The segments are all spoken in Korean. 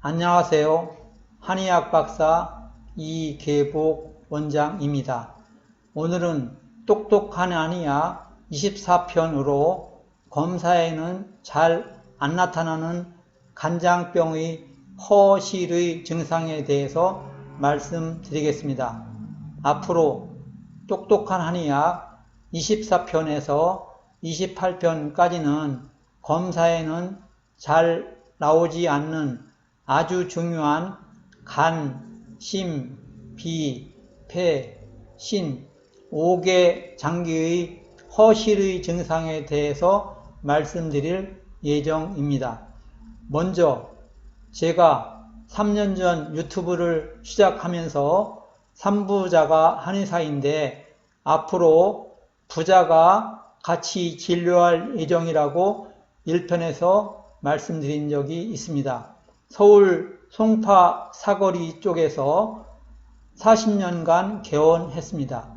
안녕하세요. 한의학 박사 이계복 원장입니다. 오늘은 똑똑한 한의학 24편으로 검사에는 잘 안 나타나는 간장병의 허실의 증상에 대해서 말씀드리겠습니다. 앞으로 똑똑한 한의학 24편에서 28편까지는 검사에는 잘 나오지 않는 아주 중요한 간, 심, 비, 폐, 신 5개 장기의 허실의 증상에 대해서 말씀드릴 예정입니다. 먼저 제가 3년 전 유튜브를 시작하면서 3부자가 한의사인데 앞으로 부자가 같이 진료할 예정이라고 1편에서 말씀드린 적이 있습니다. 서울 송파 사거리 쪽에서 40년간 개원했습니다.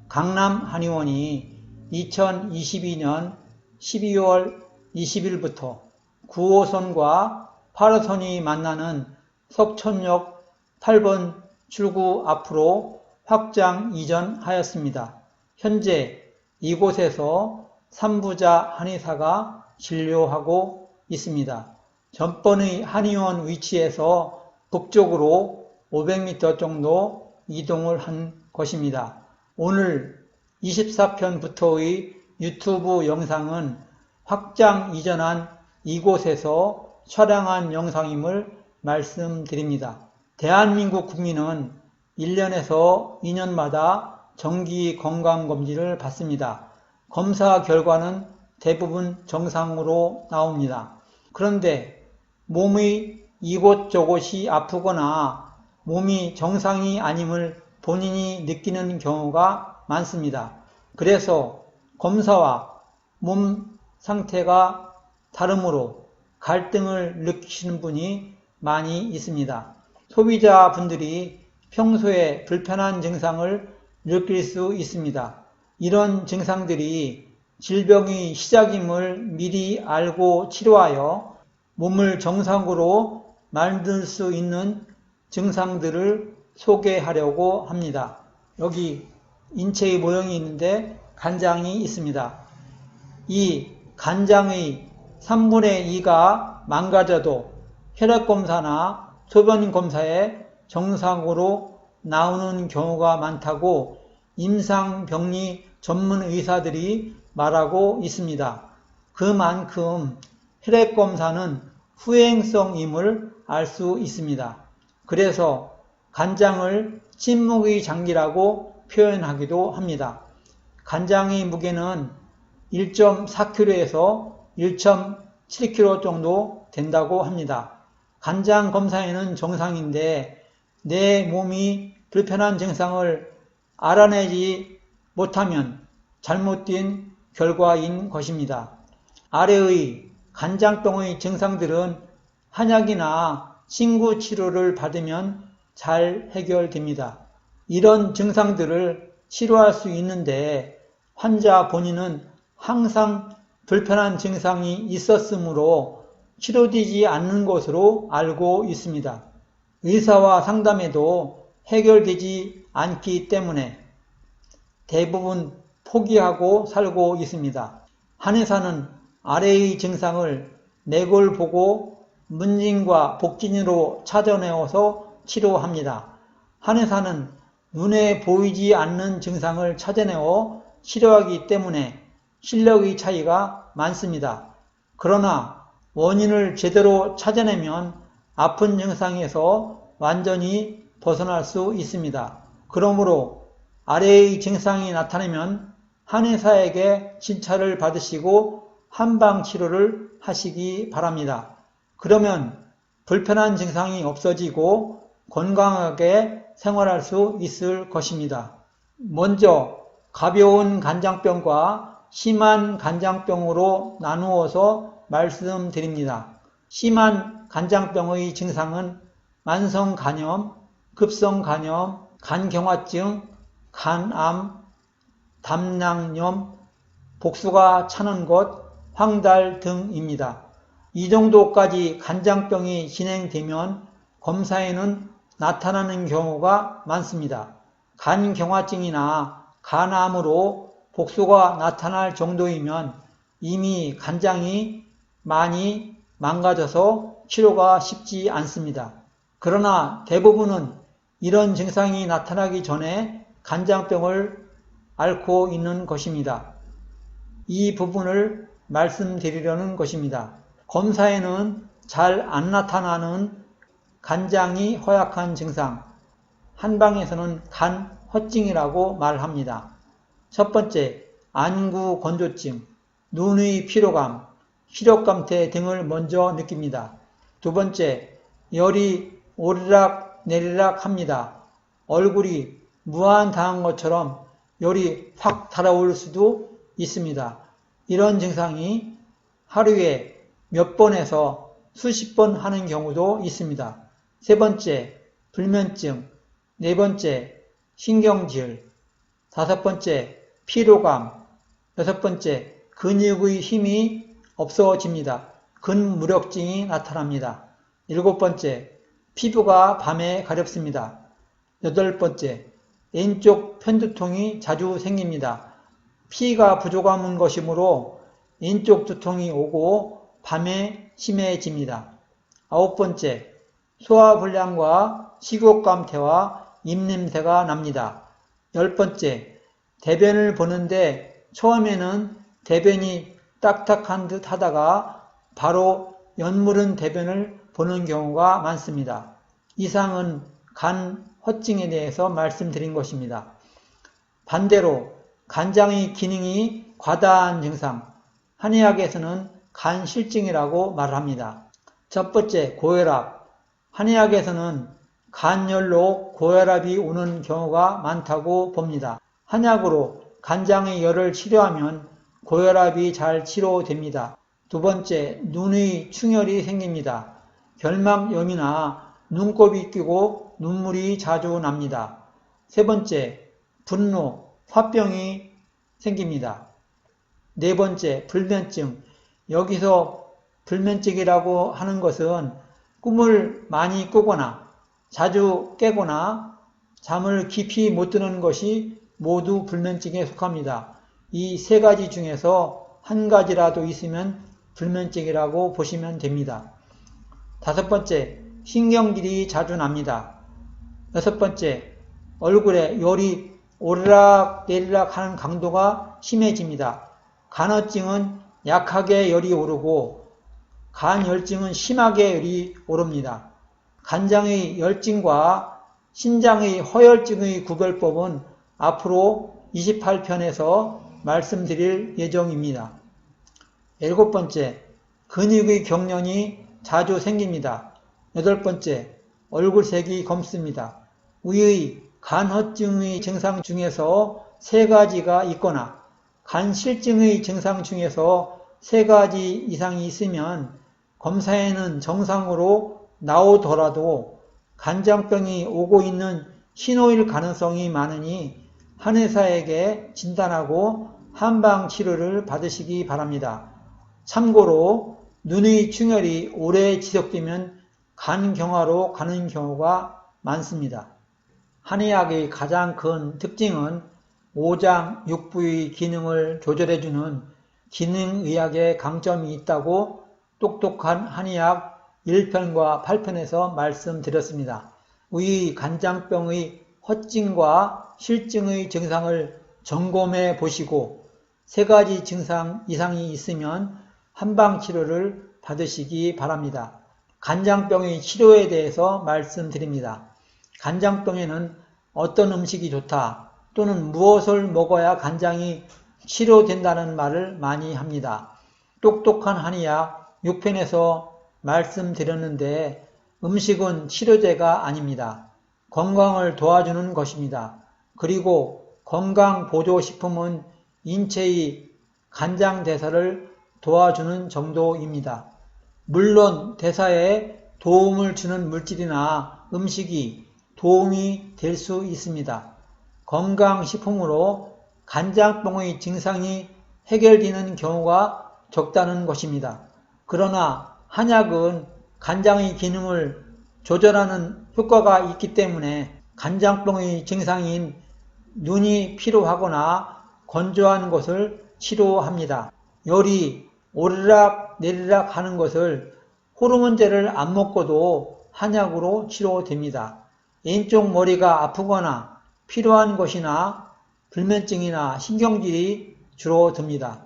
강남한의원이 2022년 12월 20일부터 9호선과 8호선이 만나는 석촌역 8번 출구 앞으로 확장 이전하였습니다. 현재 이곳에서 3부자 한의사가 진료하고 있습니다. 전번의 한의원 위치에서 북쪽으로 500m 정도 이동을 한 것입니다. 오늘 24편부터의 유튜브 영상은 확장 이전한 이곳에서 촬영한 영상임을 말씀드립니다. 대한민국 국민은 1년에서 2년마다 정기 건강검진을 받습니다. 검사 결과는 대부분 정상으로 나옵니다. 그런데 몸의 이곳저곳이 아프거나 몸이 정상이 아님을 본인이 느끼는 경우가 많습니다. 그래서 검사와 몸 상태가 다르므로 갈등을 느끼시는 분이 많이 있습니다. 소비자분들이 평소에 불편한 증상을 느낄 수 있습니다. 이런 증상들이 질병의 시작임을 미리 알고 치료하여 몸을 정상으로 만들 수 있는 증상들을 소개하려고 합니다. 여기 인체의 모형이 있는데 간장이 있습니다. 이 간장의 3분의 2가 망가져도 혈액검사나 소변검사에 정상으로 나오는 경우가 많다고 임상병리 전문 의사들이 말하고 있습니다. 그만큼 혈액검사는 후행성임을 알 수 있습니다. 그래서 간장을 침묵의 장기라고 표현하기도 합니다. 간장의 무게는 1.4kg에서 1.7kg 정도 된다고 합니다. 간장 검사에는 정상인데 내 몸이 불편한 증상을 알아내지 못하면 잘못된 결과인 것입니다. 아래의 간장병의 증상들은 한약이나 친구 치료를 받으면 잘 해결됩니다. 이런 증상들을 치료할 수 있는데 환자 본인은 항상 불편한 증상이 있었으므로 치료되지 않는 것으로 알고 있습니다. 의사와 상담해도 해결되지 않기 때문에 대부분 포기하고 살고 있습니다. 한의사는 아래의 증상을 맥을 보고 문진과 복진으로 찾아내어서 치료합니다. 한의사는 눈에 보이지 않는 증상을 찾아내어 치료하기 때문에 실력의 차이가 많습니다. 그러나 원인을 제대로 찾아내면 아픈 증상에서 완전히 벗어날 수 있습니다. 그러므로 아래의 증상이 나타나면 한의사에게 진찰을 받으시고 한방치료를 하시기 바랍니다. 그러면 불편한 증상이 없어지고 건강하게 생활할 수 있을 것입니다. 먼저 가벼운 간장병과 심한 간장병으로 나누어서 말씀드립니다. 심한 간장병의 증상은 만성간염, 급성간염, 간경화증, 간암, 담낭염, 복수가 차는 것, 황달 등입니다. 이 정도까지 간장병이 진행되면 검사에는 나타나는 경우가 많습니다. 간경화증이나 간암으로 복소가 나타날 정도이면 이미 간장이 많이 망가져서 치료가 쉽지 않습니다. 그러나 대부분은 이런 증상이 나타나기 전에 간장병을 앓고 있는 것입니다. 이 부분을 말씀드리려는 것입니다. 검사에는 잘 안 나타나는 간장이 허약한 증상, 한방에서는 간 허증이라고 말합니다. 첫 번째, 안구 건조증, 눈의 피로감, 시력감퇴 등을 먼저 느낍니다. 두 번째, 열이 오르락 내리락 합니다. 얼굴이 무한당한 것처럼 열이 확 달아올 수도 있습니다. 이런 증상이 하루에 몇 번에서 수십 번 하는 경우도 있습니다. 세 번째, 불면증. 네 번째, 신경질. 다섯 번째, 피로감. 여섯 번째, 근육의 힘이 없어집니다. 근무력증이 나타납니다. 일곱 번째, 피부가 밤에 가렵습니다. 여덟 번째, 왼쪽 편두통이 자주 생깁니다. 피가 부족한 것이므로 왼쪽 두통이 오고 밤에 심해집니다. 아홉 번째, 소화불량과 식욕감퇴와 입냄새가 납니다. 열 번째, 대변을 보는데 처음에는 대변이 딱딱한 듯 하다가 바로 연무른 대변을 보는 경우가 많습니다. 이상은 간 허증에 대해서 말씀드린 것입니다. 반대로 간장의 기능이 과다한 증상, 한의학에서는 간실증이라고 말합니다. 첫 번째, 고혈압. 한의학에서는 간열로 고혈압이 오는 경우가 많다고 봅니다. 한약으로 간장의 열을 치료하면 고혈압이 잘 치료됩니다. 두 번째, 눈의 충혈이 생깁니다. 결막염이나 눈곱이 끼고 눈물이 자주 납니다. 세 번째, 분노, 화병이 생깁니다. 네 번째, 불면증. 여기서 불면증이라고 하는 것은 꿈을 많이 꾸거나 자주 깨거나 잠을 깊이 못 드는 것이 모두 불면증에 속합니다. 이 세 가지 중에서 한 가지라도 있으면 불면증이라고 보시면 됩니다. 다섯 번째, 신경질이 자주 납니다. 여섯 번째, 얼굴에 열이 오르락 내리락 하는 강도가 심해집니다. 간허증은 약하게 열이 오르고 간열증은 심하게 열이 오릅니다. 간장의 열증과 신장의 허열증의 구별법은 앞으로 28편에서 말씀드릴 예정입니다. 일곱 번째, 근육의 경련이 자주 생깁니다. 여덟 번째, 얼굴색이 검습니다. 위의 간허증의 증상 중에서 세 가지가 있거나 간실증의 증상 중에서 세 가지 이상이 있으면 검사에는 정상으로 나오더라도 간장병이 오고 있는 신호일 가능성이 많으니 한의사에게 진단하고 한방 치료를 받으시기 바랍니다. 참고로 눈의 충혈이 오래 지속되면 간경화로 가는 경우가 많습니다. 한의학의 가장 큰 특징은 오장, 육부의 기능을 조절해주는 기능의학의 강점이 있다고 똑똑한 한의학 1편과 8편에서 말씀드렸습니다. 위 간장병의 허증과 실증의 증상을 점검해 보시고 세 가지 증상 이상이 있으면 한방치료를 받으시기 바랍니다. 간장병의 치료에 대해서 말씀드립니다. 간장병에는 어떤 음식이 좋다 또는 무엇을 먹어야 간장이 치료된다는 말을 많이 합니다. 똑똑한 한의학 6편에서 말씀드렸는데 음식은 치료제가 아닙니다. 건강을 도와주는 것입니다. 그리고 건강보조식품은 인체의 간장대사를 도와주는 정도입니다. 물론 대사에 도움을 주는 물질이나 음식이 도움이 될 수 있습니다. 건강식품으로 간장병의 증상이 해결되는 경우가 적다는 것입니다. 그러나 한약은 간장의 기능을 조절하는 효과가 있기 때문에 간장병의 증상인 눈이 피로하거나 건조한 것을 치료합니다. 열이 오르락 내리락 하는 것을 호르몬제를 안 먹고도 한약으로 치료됩니다. 왼쪽 머리가 아프거나 피로한 것이나 불면증이나 신경질이 줄어듭니다.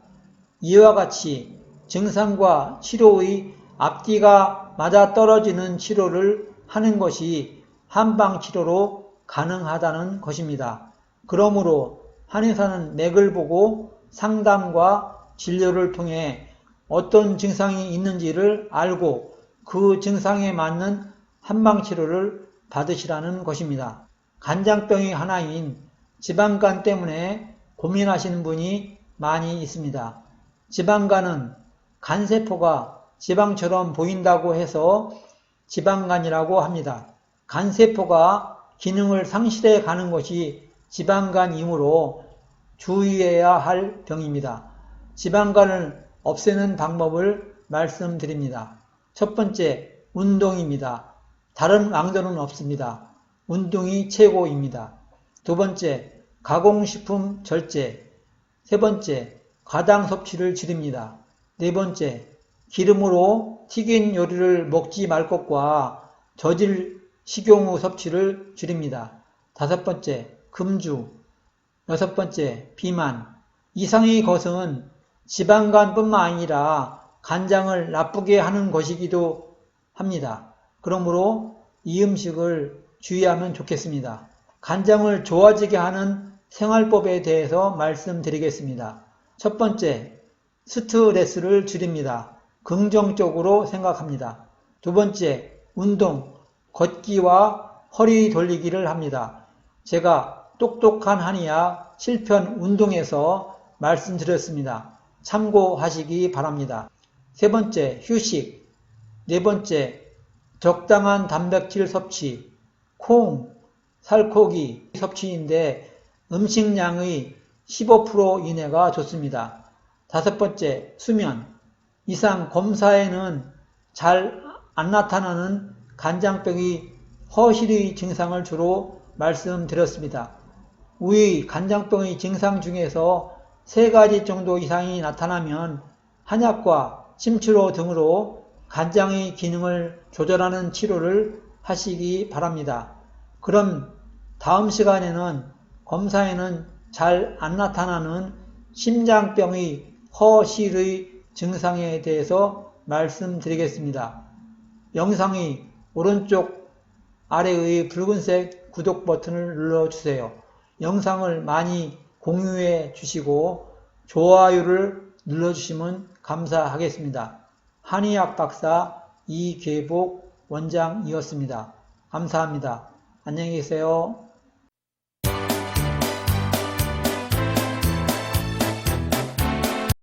이와 같이 증상과 치료의 앞뒤가 맞아떨어지는 치료를 하는 것이 한방치료로 가능하다는 것입니다. 그러므로 한의사는 맥을 보고 상담과 진료를 통해 어떤 증상이 있는지를 알고 그 증상에 맞는 한방치료를 받으시라는 것입니다. 간장병이 하나인 지방간 때문에 고민하시는 분이 많이 있습니다. 지방간은 간세포가 지방처럼 보인다고 해서 지방간이라고 합니다. 간세포가 기능을 상실해 가는 것이 지방간이므로 주의해야 할 병입니다. 지방간을 없애는 방법을 말씀드립니다. 첫 번째, 운동입니다. 다른 방법은 없습니다. 운동이 최고입니다. 두 번째, 가공식품 절제. 세 번째, 과당 섭취를 줄입니다. 네 번째, 기름으로 튀긴 요리를 먹지 말 것과 저질 식용유 섭취를 줄입니다. 다섯 번째, 금주. 여섯 번째, 비만. 이상의 것은 지방간뿐만 아니라 간장을 나쁘게 하는 것이기도 합니다. 그러므로 이 음식을 주의하면 좋겠습니다. 간장을 좋아지게 하는 생활법에 대해서 말씀드리겠습니다. 첫 번째, 스트레스를 줄입니다. 긍정적으로 생각합니다. 두 번째, 운동, 걷기와 허리 돌리기를 합니다. 제가 똑똑한 한의학 7편 운동에서 말씀드렸습니다. 참고하시기 바랍니다. 세 번째, 휴식. 네 번째, 적당한 단백질 섭취, 콩, 살코기 섭취인데 음식량의 15% 이내가 좋습니다. 다섯 번째, 수면. 이상 검사에는 잘 안 나타나는 간장병의 허실의 증상을 주로 말씀드렸습니다. 위 간장병의 증상 중에서 3가지 정도 이상이 나타나면 한약과 침치료 등으로 간장의 기능을 조절하는 치료를 하시기 바랍니다. 그럼 다음 시간에는 검사에는 잘 안 나타나는 심장병의 허실의 증상에 대해서 말씀드리겠습니다. 영상의 오른쪽 아래의 붉은색 구독 버튼을 눌러주세요. 영상을 많이 공유해 주시고 좋아요를 눌러주시면 감사하겠습니다. 한의학 박사 이계복 원장이었습니다. 감사합니다. 안녕히 계세요.